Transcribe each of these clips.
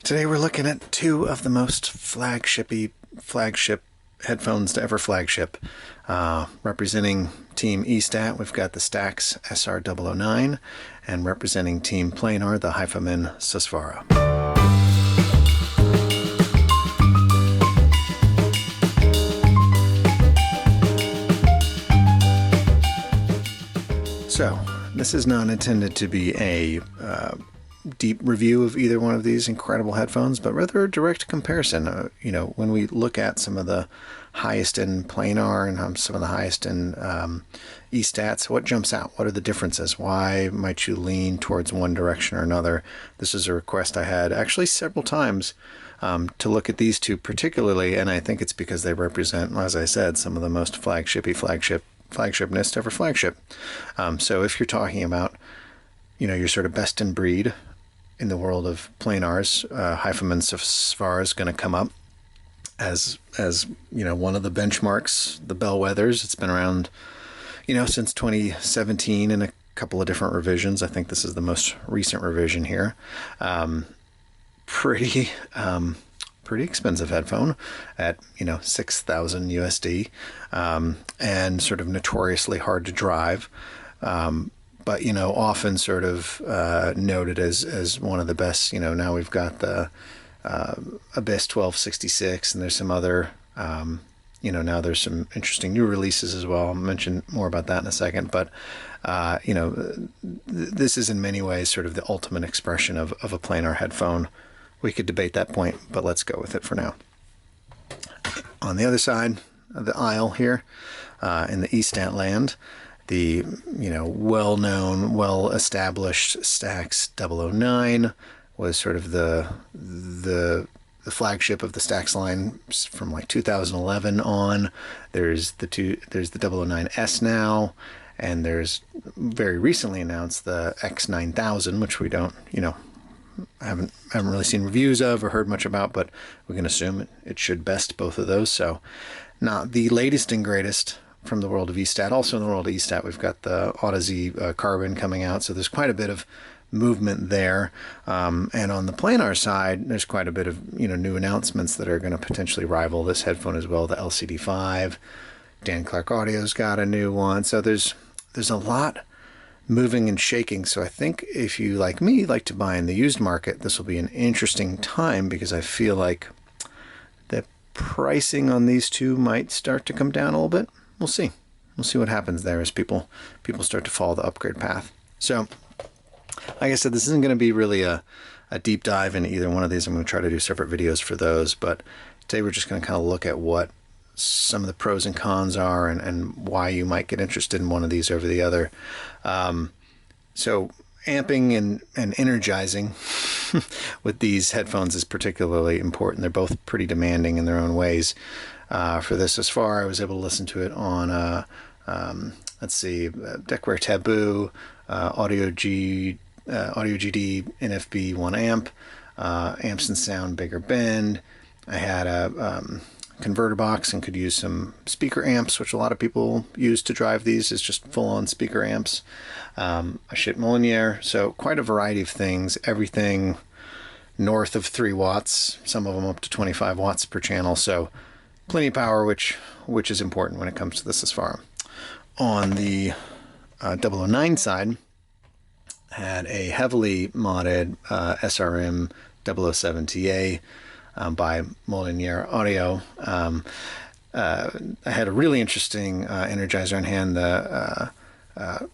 Today we're looking at two of the most flagship headphones to ever flagship. Representing Team eStat, we've got the STAX SR-009, and representing Team Planar, the Hifiman Susvara. So, this is not intended to be a deep review of either one of these incredible headphones, but rather a direct comparison. When we look at some of the highest end planar and some of the highest end eStats, what jumps out? What are the differences? Why might you lean towards one direction or another? This is a request I had actually several times to look at these two particularly, and I think it's because they represent, as I said, some of the most flagshipness ever flagship. So if you're talking about, your sort of best in breed in the world of planars, Hifiman Susvara is going to come up as one of the benchmarks, the bellwethers. It's been around, since 2017 in a couple of different revisions. I think this is the most recent revision here. Pretty expensive headphone at 6,000 USD, and sort of notoriously hard to drive. But often sort of noted as one of the best. Now we've got the Abyss 1266, and there's some other, now there's some interesting new releases as well. I'll mention more about that in a second. But this is in many ways sort of the ultimate expression of a planar headphone. We could debate that point, but let's go with it for now. On the other side of the aisle here, in the eStat land, the well-known, well-established STAX 009 was sort of the flagship of the STAX line from like 2011 on. There's the 009S now, and there's very recently announced the X9000, which we don't haven't really seen reviews of or heard much about, but we can assume it should best both of those. So not the latest and greatest from the world of eStat. Also in the world of eStat, we've got the Auto-Z Carbon coming out, so there's quite a bit of movement there. And on the planar side, there's quite a bit of new announcements that are going to potentially rival this headphone as well. The LCD5, Dan Clark Audio's got a new one. So there's a lot moving and shaking. So I think if you, like me, like to buy in the used market, this will be an interesting time, because I feel like the pricing on these two might start to come down a little bit. We'll see. We'll see what happens there as people start to follow the upgrade path. So, like I said, this isn't going to be really a deep dive into either one of these. I'm going to try to do separate videos for those. But today we're just going to kind of look at what some of the pros and cons are, and why you might get interested in one of these over the other. So amping and energizing with these headphones is particularly important. They're both pretty demanding in their own ways. For this as far, I was able to listen to it on, Deckware Taboo, Audio GD NFB 1 amp, Amps and Sound Bigger Bend. I had a converter box and could use some speaker amps, which a lot of people use to drive these as just full-on speaker amps. I shipped Molyneux, so quite a variety of things, everything north of 3 watts, some of them up to 25 watts per channel, so plenty of power, which is important when it comes to the Susvara. On the 009 side, had a heavily modded SRM 007TA by Molyneux Audio. I had a really interesting energizer in hand, the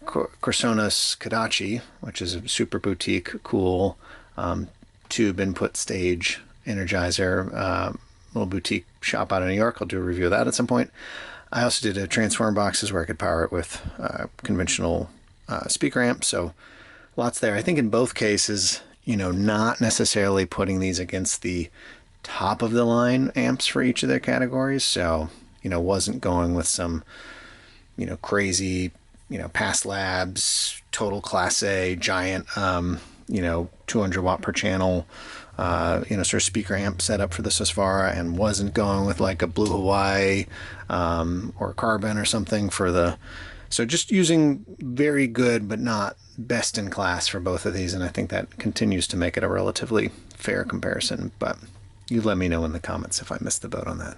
Corsonas Kadachi, which is a super boutique, cool tube input stage energizer, little boutique shop out of New York. I'll do a review of that at some point. I also did a transformer boxes where I could power it with conventional speaker amps, so lots there. I think in both cases, not necessarily putting these against the top of the line amps for each of their categories, so wasn't going with some crazy Past Labs total class A giant 200 watt per channel sort of speaker amp setup for the Susvara, and wasn't going with like a Blue Hawaii or Carbon or something for the. So just using very good but not best in class for both of these, and I think that continues to make it a relatively fair comparison, but you let me know in the comments if I missed the boat on that.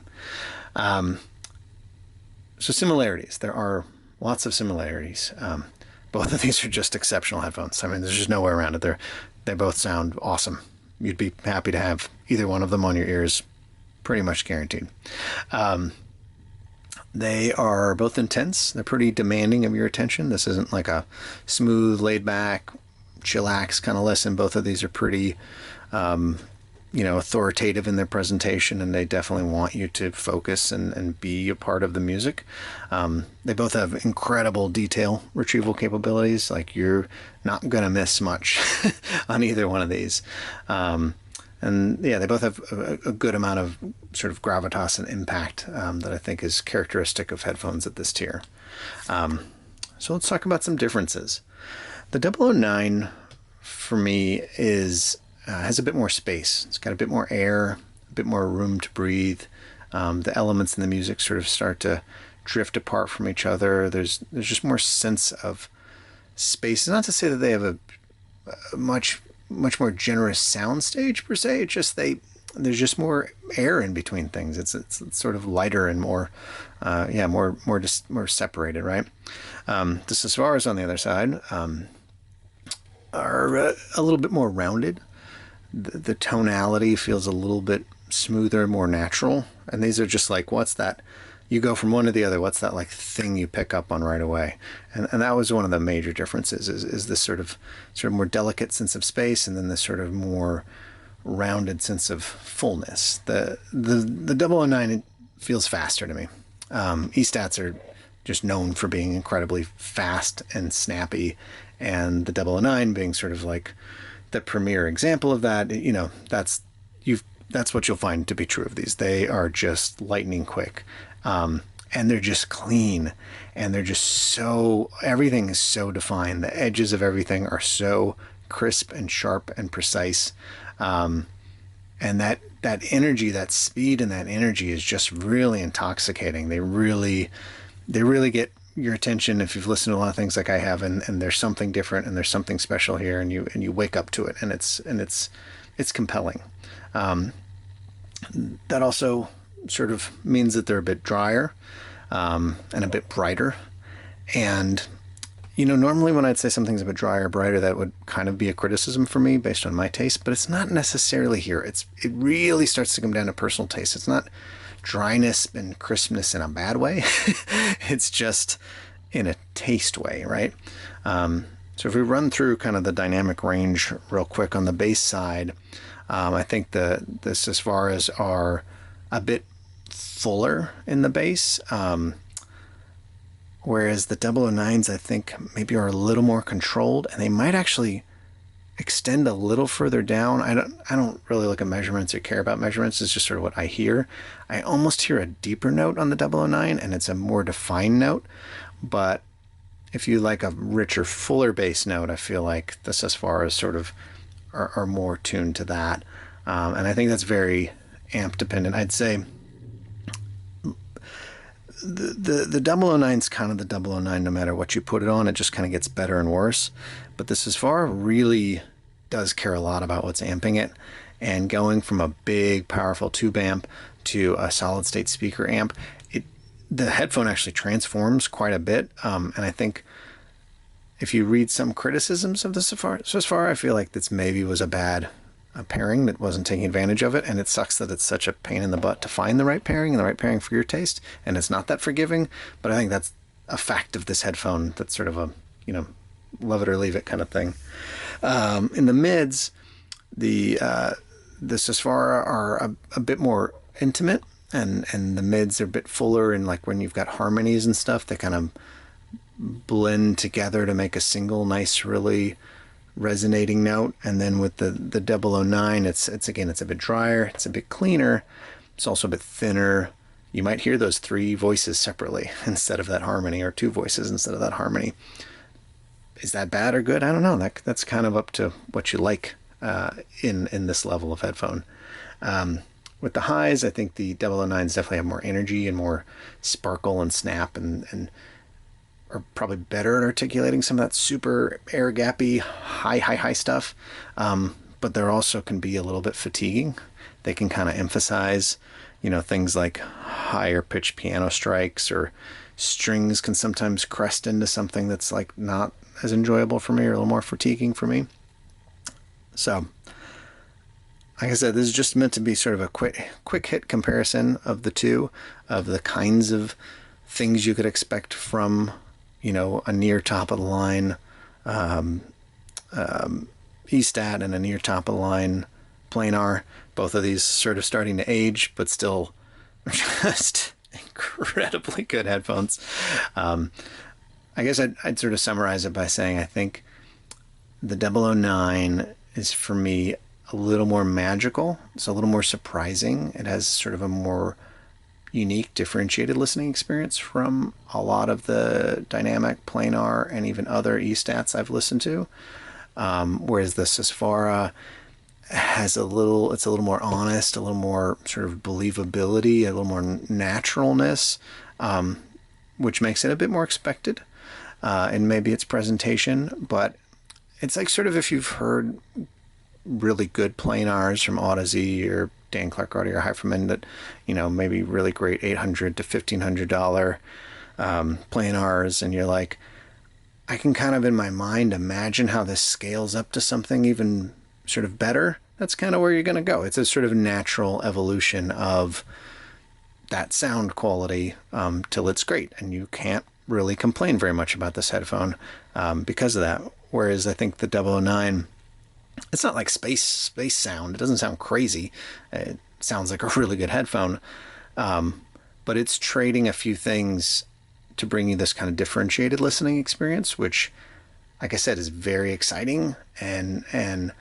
So similarities, there are lots of similarities. Both of these are just exceptional headphones. I mean, there's just no way around it. They both sound awesome. You'd be happy to have either one of them on your ears, pretty much guaranteed. They are both intense. They're pretty demanding of your attention. This isn't like a smooth, laid back, chillax kind of listen. Both of these are pretty, authoritative in their presentation, and they definitely want you to focus and be a part of the music. They both have incredible detail retrieval capabilities. Like, you're not going to miss much on either one of these. And yeah, they both have a good amount of sort of gravitas and impact that I think is characteristic of headphones at this tier. So let's talk about some differences. The 009 for me has a bit more space. It's got a bit more air, a bit more room to breathe. The elements in the music sort of start to drift apart from each other. There's just more sense of space. It's not to say that they have a much more generous soundstage per se. It's just there's just more air in between things. It's sort of lighter and more separated, right? The Susvaras on the other side are a little bit more rounded. The tonality feels a little bit smoother, more natural. And these are just like, what's that? You go from one to the other. What's that like thing you pick up on right away? And that was one of the major differences is this sort of more delicate sense of space, and then this sort of more rounded sense of fullness. The 009 feels faster to me. STATs are just known for being incredibly fast and snappy, and the 009 being sort of like the premier example of that. That's what you'll find to be true of these. They are just lightning quick. And they're just clean, and they're just everything is so defined. The edges of everything are so crisp and sharp and precise. And that energy, that speed and that energy is just really intoxicating. They really get your attention if you've listened to a lot of things like I have, and there's something different and there's something special here, and you wake up to it, and it's compelling. That also sort of means that they're a bit drier and a bit brighter. And normally when I'd say something's a bit drier or brighter, that would kind of be a criticism for me based on my taste, but it's not necessarily here. It really starts to come down to personal taste. It's not dryness and crispness in a bad way. It's just in a taste way, right? So if we run through kind of the dynamic range real quick on the bass side, I think the Susvaras are a bit fuller in the bass, whereas the 009s I think maybe are a little more controlled, and they might actually extend a little further down. I don't really look at measurements or care about measurements. It's just sort of what I hear. I almost hear a deeper note on the 009, and it's a more defined note. But if you like a richer, fuller bass note, I feel like the Susvaras sort of are more tuned to that. And I think that's very amp dependent. I'd say the 009's kind of the 009 no matter what you put it on. It just kind of gets better and worse. But the Susvara really does care a lot about what's amping it, and going from a big powerful tube amp to a solid state speaker amp, the headphone actually transforms quite a bit. And I think if you read some criticisms of the Susvara, I feel like this maybe was a bad pairing that wasn't taking advantage of it, and it sucks that it's such a pain in the butt to find the right pairing and the right pairing for your taste, and it's not that forgiving. But I think that's a fact of this headphone. That's sort of a love it or leave it kind of thing. In the mids, the Susvara are a bit more intimate, and the mids are a bit fuller, and like when you've got harmonies and stuff, they kind of blend together to make a single nice, really resonating note. And then with the 009, it's a bit drier, it's a bit cleaner, it's also a bit thinner. You might hear those three voices separately instead of that harmony, or two voices instead of that harmony. Is that bad or good? I don't know. That's kind of up to what you like in this level of headphone. With the highs, I think the 009s definitely have more energy and more sparkle and snap, and are probably better at articulating some of that super air gappy high stuff. but they're also can be a little bit fatiguing. They can kind of emphasize, you know, things like higher pitched piano strikes, or strings can sometimes crest into something that's like not as enjoyable for me, or a little more fatiguing for me. So, like I said, this is just meant to be sort of a quick hit comparison of the two, of the kinds of things you could expect from, you know, a near top of the line E-stat and a near top of the line planar. Both of these sort of starting to age, but still just incredibly good headphones. I guess I'd sort of summarize it by saying I think the 009 is for me a little more magical. It's a little more surprising. It has sort of a more unique, differentiated listening experience from a lot of the dynamic, planar, and even other E-stats I've listened to. Whereas the Susvara has it's a little more honest, a little more sort of believability, a little more naturalness, which makes it a bit more expected in maybe its presentation. But it's like sort of if you've heard really good planars from Audeze or Dan Clark Audio or Hifiman, that, you know, maybe really great $800 to $1,500 planars, and you're like, I can kind of in my mind imagine how this scales up to something even sort of better. That's kind of where you're going to go. It's a sort of natural evolution of that sound quality till it's great, and you can't really complain very much about this headphone because of that. Whereas I think the 009, it's not like space sound. It doesn't sound crazy. It sounds like a really good headphone, but it's trading a few things to bring you this kind of differentiated listening experience, which, like I said, is very exciting and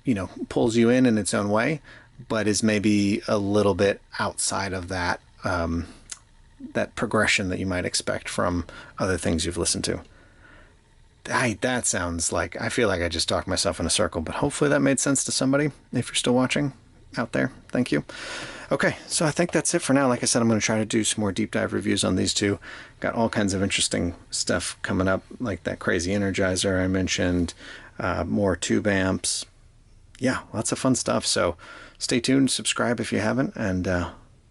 you know, pulls you in its own way, but is maybe a little bit outside of that that progression that you might expect from other things you've listened to. That sounds like, I feel like I just talked myself in a circle, but hopefully that made sense to somebody. If you're still watching out there, thank you. Okay, so I think that's it for now. Like I said, I'm going to try to do some more deep dive reviews on these two. Got all kinds of interesting stuff coming up, like that crazy Energizer I mentioned, more tube amps. Yeah, lots of fun stuff. So stay tuned, subscribe if you haven't, and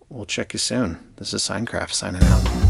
we'll check you soon. This is Signcraft signing out.